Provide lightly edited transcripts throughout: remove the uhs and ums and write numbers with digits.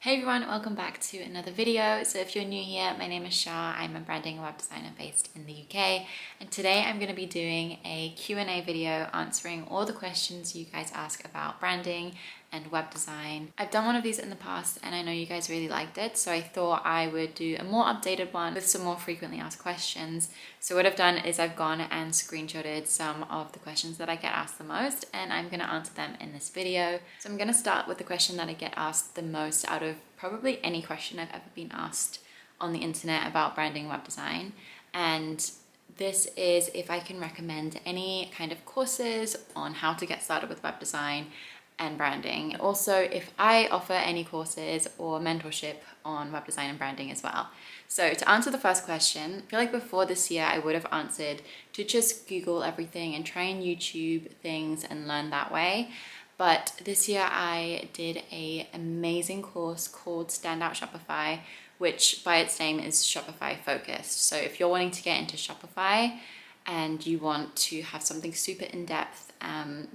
Hey everyone, welcome back to another video. So if you're new here, my name is Shah. I'm a branding and web designer based in the UK. And today I'm going to be doing a Q&A video answering all the questions you guys ask about branding and web design. I've done one of these in the past and I know you guys really liked it. So I thought I would do a more updated one with some more frequently asked questions. So what I've done is I've gone and screenshotted some of the questions that I get asked the most, and I'm going to answer them in this video. So I'm going to start with the question that I get asked the most out of probably any question I've ever been asked on the internet about branding and web design. And this is if I can recommend any kind of courses on how to get started with web design and branding. Also, if I offer any courses or mentorship on web design and branding as well. So to answer the first question, I feel like before this year I would have answered to just Google everything and try and YouTube things and learn that way. But this year I did an amazing course called Standout Shopify, which by its name is Shopify focused. So if you're wanting to get into Shopify and you want to have something super in-depth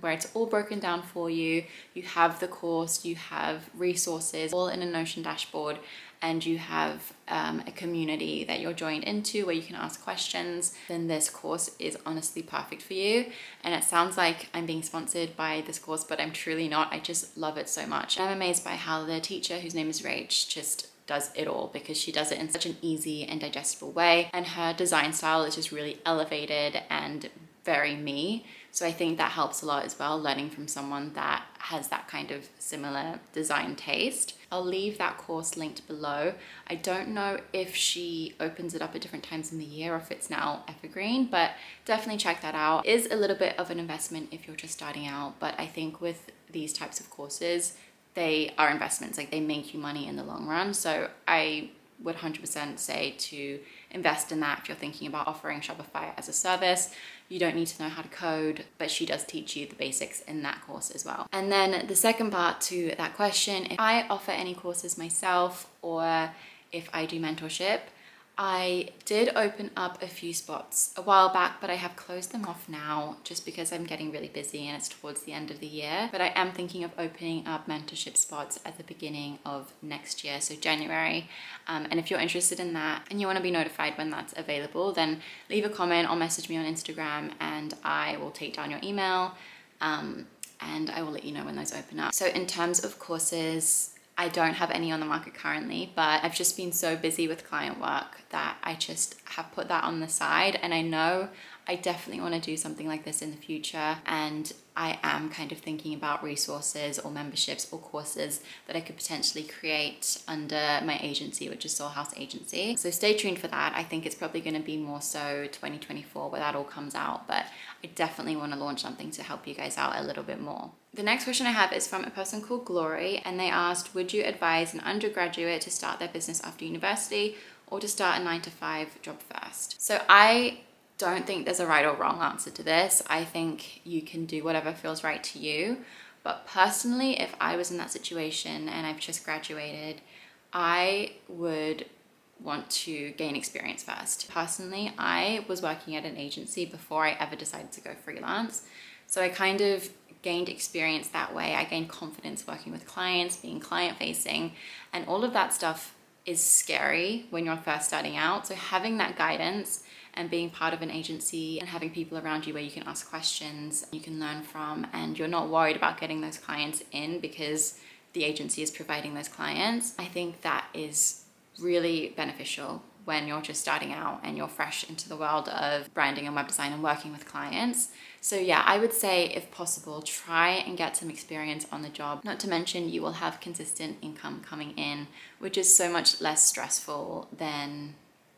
where it's all broken down for you, you have the course, you have resources all in a Notion dashboard, and you have a community that you're joined into where you can ask questions, then this course is honestly perfect for you. And it sounds like I'm being sponsored by this course, but I'm truly not. I just love it so much. I'm amazed by how the teacher, whose name is Rach, just does it all, because she does it in such an easy and digestible way, and her design style is just really elevated and very me. So I think that helps a lot as well, learning from someone that has that kind of similar design taste. I'll leave that course linked below. I don't know if she opens it up at different times in the year or if it's now evergreen, but definitely check that out. It is a little bit of an investment if you're just starting out, but I think with these types of courses, they are investments, like they make you money in the long run. So I would 100% say to invest in that if you're thinking about offering Shopify as a service. You don't need to know how to code, but she does teach you the basics in that course as well. And then the second part to that question, if I offer any courses myself or if I do mentorship, I did open up a few spots a while back, but I have closed them off now just because I'm getting really busy and it's towards the end of the year. But I am thinking of opening up mentorship spots at the beginning of next year, so January. And if you're interested in that and you want to be notified when that's available, then leave a comment or message me on Instagram and I will take down your email and I will let you know when those open up. So in terms of courses, I don't have any on the market currently, but I've just been so busy with client work that I just have put that on the side. And I know I definitely want to do something like this in the future. And I am kind of thinking about resources or memberships or courses that I could potentially create under my agency, which is Soul House Agency. So stay tuned for that. I think it's probably going to be more so 2024 where that all comes out, but I definitely want to launch something to help you guys out a little bit more. The next question I have is from a person called Glory, and they asked, would you advise an undergraduate to start their business after university or to start a 9-to-5 job first? So I don't think there's a right or wrong answer to this. I think you can do whatever feels right to you. But personally, if I was in that situation and I've just graduated, I would want to gain experience first. Personally, I was working at an agency before I ever decided to go freelance. So I kind of gained experience that way. I gained confidence working with clients, being client facing, and all of that stuff is scary when you're first starting out. So having that guidance and being part of an agency and having people around you where you can ask questions, you can learn from, and you're not worried about getting those clients in because the agency is providing those clients, I think that is really beneficial when you're just starting out and you're fresh into the world of branding and web design and working with clients. So yeah, I would say if possible, try and get some experience on the job. Not to mention you will have consistent income coming in, which is so much less stressful than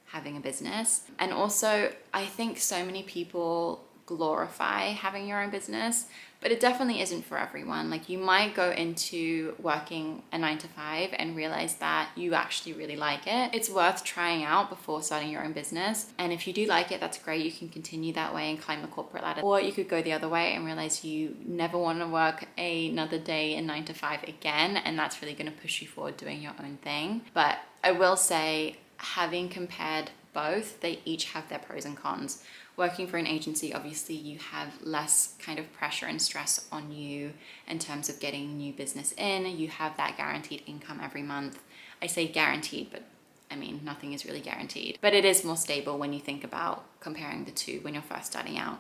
having a business. And also, I think so many people glorify having your own business, but it definitely isn't for everyone. Like, you might go into working a 9-to-5 and realize that you actually really like it. It's worth trying out before starting your own business. And if you do like it, that's great. You can continue that way and climb the corporate ladder. Or you could go the other way and realize you never want to work another day in 9-to-5 again. And that's really going to push you forward doing your own thing. But I will say, having compared both, they each have their pros and cons. Working for an agency, obviously you have less kind of pressure and stress on you in terms of getting new business in. You have that guaranteed income every month. I say guaranteed, but I mean, nothing is really guaranteed. But it is more stable when you think about comparing the two when you're first starting out.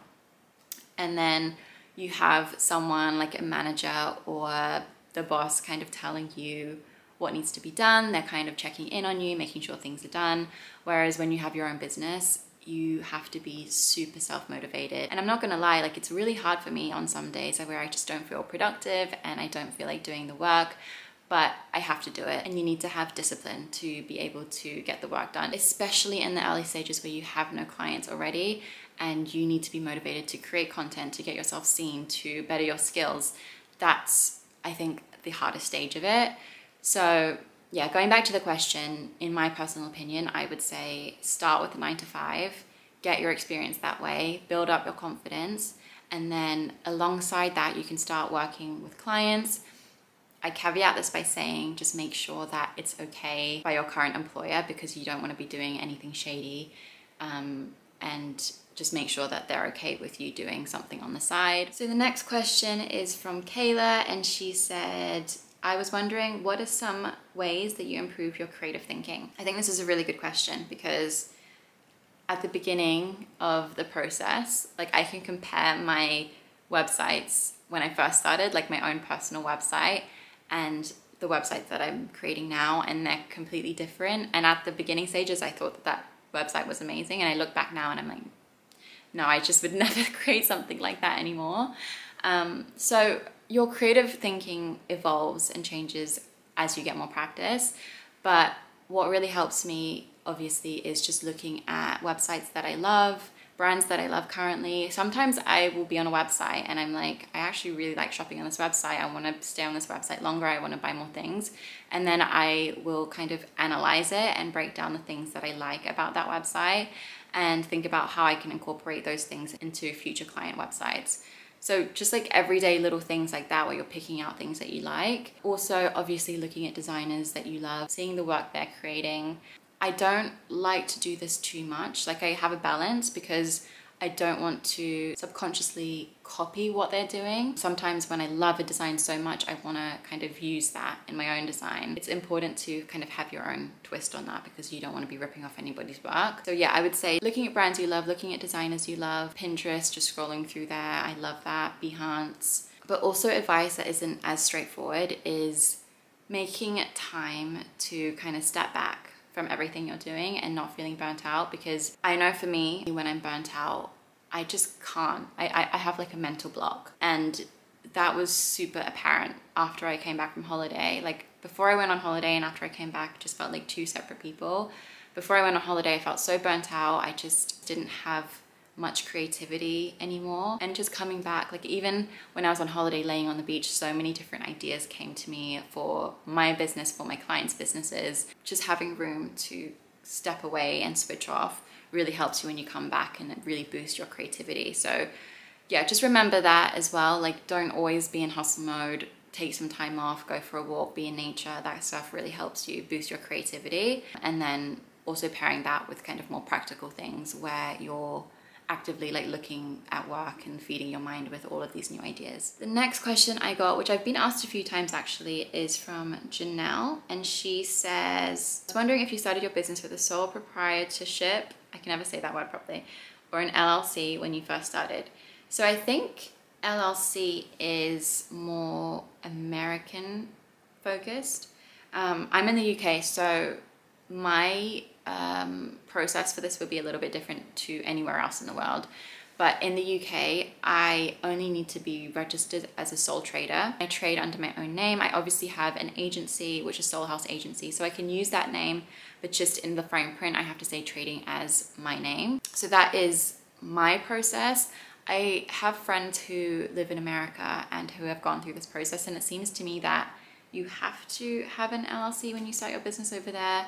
And then you have someone like a manager or the boss kind of telling you what needs to be done. They're kind of checking in on you, making sure things are done. Whereas when you have your own business, you have to be super self-motivated. And I'm not gonna lie, like it's really hard for me on some days where I just don't feel productive and I don't feel like doing the work, but I have to do it. And you need to have discipline to be able to get the work done, especially in the early stages where you have no clients already and you need to be motivated to create content, to get yourself seen, to better your skills. That's, I think, the hardest stage of it. So yeah, going back to the question, in my personal opinion, I would say start with a 9 to 5, get your experience that way, build up your confidence, and then alongside that, you can start working with clients. I caveat this by saying just make sure that it's okay by your current employer, because you don't want to be doing anything shady, and just make sure that they're okay with you doing something on the side. So the next question is from Kayla, and she said, I was wondering, what are some ways that you improve your creative thinking? I think this is a really good question, because at the beginning of the process, like I can compare my websites when I first started, like my own personal website, and the website that I'm creating now, and they're completely different. And at the beginning stages, I thought that that website was amazing. And I look back now and I'm like, no, I just would never create something like that anymore. So your creative thinking evolves and changes as you get more practice. But what really helps me, obviously, is just looking at websites that I love, brands that I love currently. Sometimes I will be on a website and I'm like, I actually really like shopping on this website. I want to stay on this website longer. I want to buy more things. And then I will kind of analyze it and break down the things that I like about that website and think about how I can incorporate those things into future client websites. So just like everyday little things like that, where you're picking out things that you like. Also, obviously looking at designers that you love, seeing the work they're creating. I don't like to do this too much. Like I have a balance, because I don't want to subconsciously copy what they're doing. Sometimes when I love a design so much, I want to kind of use that in my own design. It's important to kind of have your own twist on that, because you don't want to be ripping off anybody's work. So yeah, I would say looking at brands you love, looking at designers you love, Pinterest, just scrolling through there. I love that, Behance. But also advice that isn't as straightforward is making time to kind of step back from everything you're doing and not feeling burnt out. Because I know for me, when I'm burnt out, I just can't. I have like a mental block, and that was super apparent after I came back from holiday. Like before I went on holiday and after I came back, just felt like two separate people. Before I went on holiday, I felt so burnt out. I just didn't have much creativity anymore. And just coming back, like even when I was on holiday laying on the beach, so many different ideas came to me for my business, for my clients' businesses. Just having room to step away and switch off really helps you when you come back, and it really boosts your creativity. So yeah, just remember that as well. Like don't always be in hustle mode. Take some time off, go for a walk, be in nature. That stuff really helps you boost your creativity. And then also pairing that with kind of more practical things where you're actively like looking at work and feeding your mind with all of these new ideas. The next question I got, which I've been asked a few times actually, is from Janelle, and she says, I was wondering if you started your business with a sole proprietorship, I can never say that word properly, or an LLC when you first started. So I think LLC is more American focused. I'm in the UK, so my process for this would be a little bit different to anywhere else in the world. But in the UK, I only need to be registered as a sole trader. I trade under my own name. I obviously have an agency, which is Soul House Agency, so I can use that name, but just in the fine print, I have to say trading as my name. So that is my process. I have friends who live in America and who have gone through this process, and it seems to me that you have to have an LLC when you start your business over there.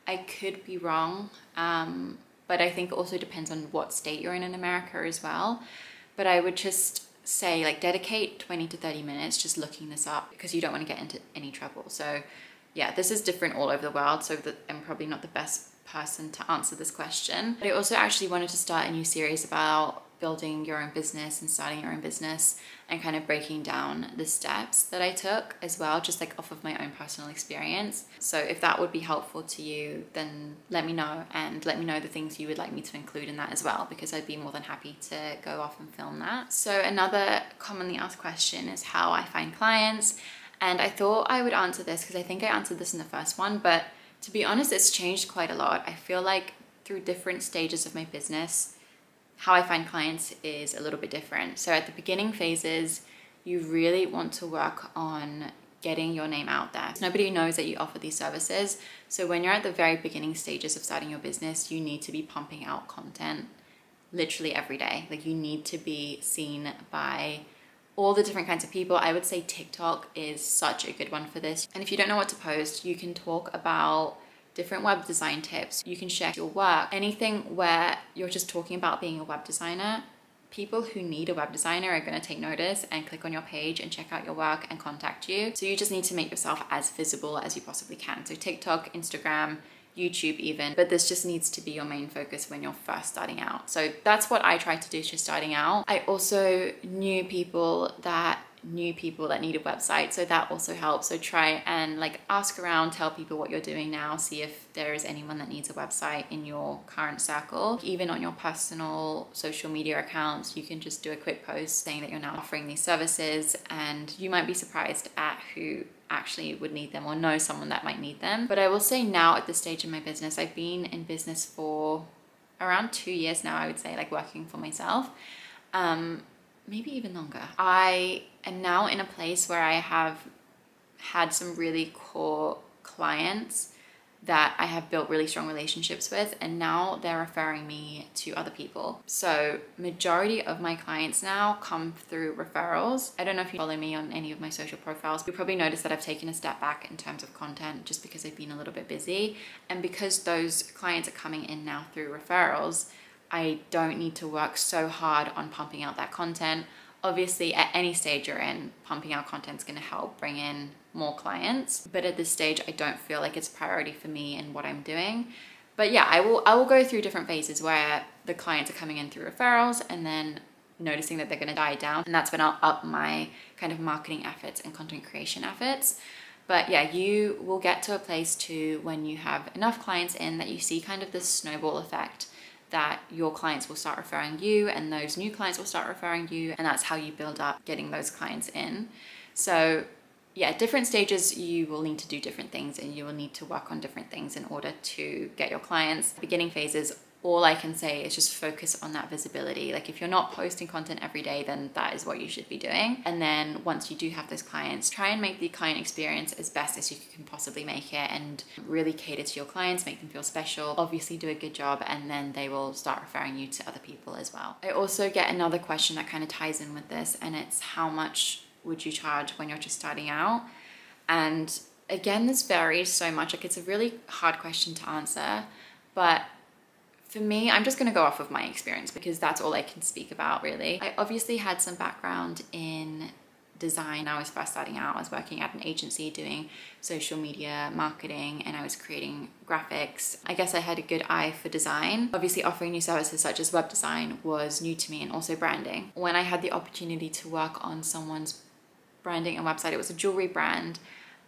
I could be wrong, but I think it also depends on what state you're in America as well. But I would just say like dedicate 20 to 30 minutes just looking this up, because you don't want to get into any trouble. So yeah, this is different all over the world, so that I'm probably not the best person to answer this question. But I also actually wanted to start a new series about building your own business and starting your own business, and kind of breaking down the steps that I took as well, just like off of my own personal experience. So if that would be helpful to you, then let me know, and let me know the things you would like me to include in that as well, because I'd be more than happy to go off and film that. So another commonly asked question is how I find clients. And I thought I would answer this because I think I answered this in the first one, but to be honest, it's changed quite a lot. I feel like through different stages of my business, how I find clients is a little bit different. So at the beginning phases, you really want to work on getting your name out there. Nobody knows that you offer these services. So when you're at the very beginning stages of starting your business, you need to be pumping out content literally every day. Like, you need to be seen by all the different kinds of people. I would say TikTok is such a good one for this. And if you don't know what to post, you can talk about different web design tips. You can share your work, anything where you're just talking about being a web designer. People who need a web designer are going to take notice and click on your page and check out your work and contact you. So you just need to make yourself as visible as you possibly can. So TikTok, Instagram, YouTube even, but this just needs to be your main focus when you're first starting out. So that's what I tried to do just starting out. I also knew people that need a website, so that also helps. So try and like ask around, tell people what you're doing now, see if there is anyone that needs a website in your current circle. Even on your personal social media accounts, you can just do a quick post saying that you're now offering these services, and you might be surprised at who actually would need them or know someone that might need them. But I will say now at this stage in my business, I've been in business for around 2 years now, I would say, like working for myself. Maybe even longer. I am now in a place where I have had some really core clients that I have built really strong relationships with, and now they're referring me to other people. So majority of my clients now come through referrals. I don't know if you follow me on any of my social profiles. You'll probably notice that I've taken a step back in terms of content just because I've been a little bit busy. And because those clients are coming in now through referrals, I don't need to work so hard on pumping out that content. Obviously, at any stage you're in, pumping out content is going to help bring in more clients. But at this stage, I don't feel like it's a priority for me in what I'm doing. But yeah, I will go through different phases where the clients are coming in through referrals and then noticing that they're going to die down. And that's when I'll up my kind of marketing efforts and content creation efforts. But yeah, you will get to a place too when you have enough clients in that you see kind of this snowball effect, that your clients will start referring you and those new clients will start referring you, and that's how you build up getting those clients in. So yeah, at different stages you will need to do different things, and you will need to work on different things in order to get your clients. Beginning phases, all I can say is just focus on that visibility. Like, if you're not posting content every day, then that is what you should be doing. And then once you do have those clients, try and make the client experience as best as you can possibly make it, and really cater to your clients, make them feel special, obviously do a good job, and then they will start referring you to other people as well. I also get another question that kind of ties in with this, and it's how much would you charge when you're just starting out? And again, this varies so much. Like, it's a really hard question to answer, but for me, I'm just going to go off of my experience because that's all I can speak about, really. I obviously had some background in design. I was first starting out. I was working at an agency doing social media marketing, and I was creating graphics. I guess I had a good eye for design. Obviously, offering new services such as web design was new to me, and also branding. When I had the opportunity to work on someone's branding and website, it was a jewelry brand.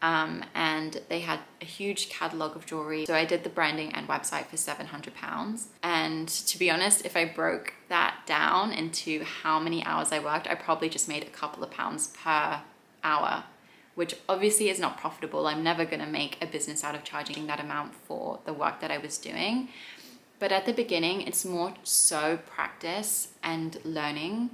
And they had a huge catalog of jewelry. So I did the branding and website for £700. And to be honest, if I broke that down into how many hours I worked, I probably just made a couple of pounds per hour, which obviously is not profitable. I'm never going to make a business out of charging that amount for the work that I was doing. But at the beginning, it's more so practice and learning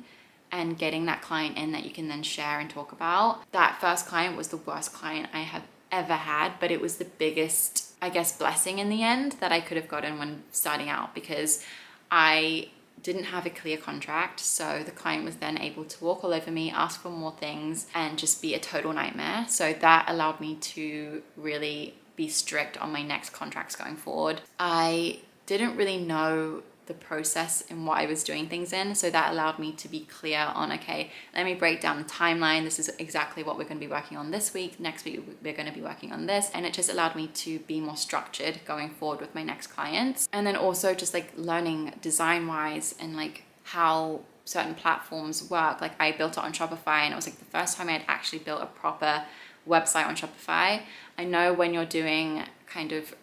and getting that client in that you can then share and talk about. That first client was the worst client I have ever had, but it was the biggest, I guess, blessing in the end that I could have gotten when starting out, because I didn't have a clear contract. So the client was then able to walk all over me, ask for more things, and just be a total nightmare. So that allowed me to really be strict on my next contracts going forward. I didn't really know the process and what I was doing things in. So that allowed me to be clear on, okay, let me break down the timeline. This is exactly what we're going to be working on this week. Next week, we're going to be working on this. And it just allowed me to be more structured going forward with my next clients. And then also just like learning design wise and like how certain platforms work. Like I built it on Shopify, and it was like the first time I had actually built a proper website on Shopify. I know when you're doing kind of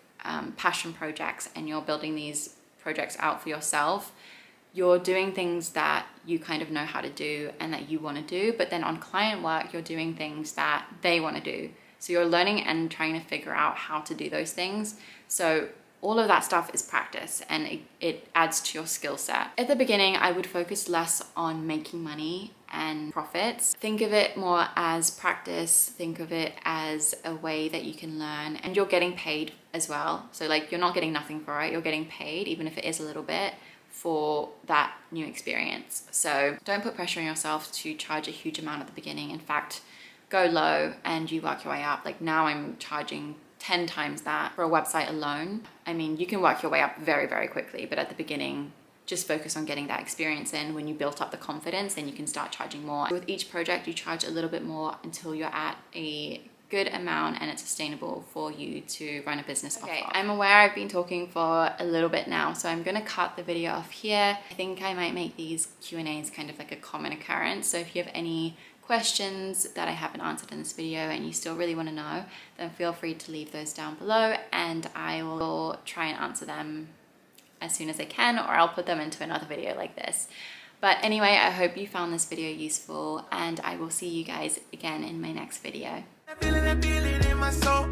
passion projects and you're building these projects out for yourself, you're doing things that you kind of know how to do and that you want to do, but then on client work, you're doing things that they want to do. So you're learning and trying to figure out how to do those things. So all of that stuff is practice, and it adds to your skill set. At the beginning, I would focus less on making money and profits. Think of it more as practice. Think of it as a way that you can learn, and you're getting paid as well. So like you're not getting nothing for it, you're getting paid, even if it is a little bit, for that new experience. So don't put pressure on yourself to charge a huge amount at the beginning. In fact, go low and you work your way up. Like now I'm charging 10 times that for a website alone. I mean, you can work your way up very, very quickly, but at the beginning, just focus on getting that experience in. When you built up the confidence, then you can start charging more. With each project, you charge a little bit more until you're at a good amount and it's sustainable for you to run a business off of. I'm aware I've been talking for a little bit now, so I'm gonna cut the video off here. I think I might make these Q&As kind of like a common occurrence. So if you have any questions that I haven't answered in this video and you still really want to know, then feel free to leave those down below and I will try and answer them as soon as I can, or I'll put them into another video like this. But anyway, I hope you found this video useful, and I will see you guys again in my next video. Feeling in my soul.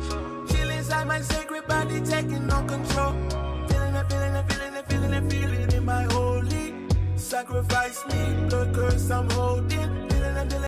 Chill inside my sacred body, taking no control. Feeling in my holy. Sacrifice me, the curse I'm holding.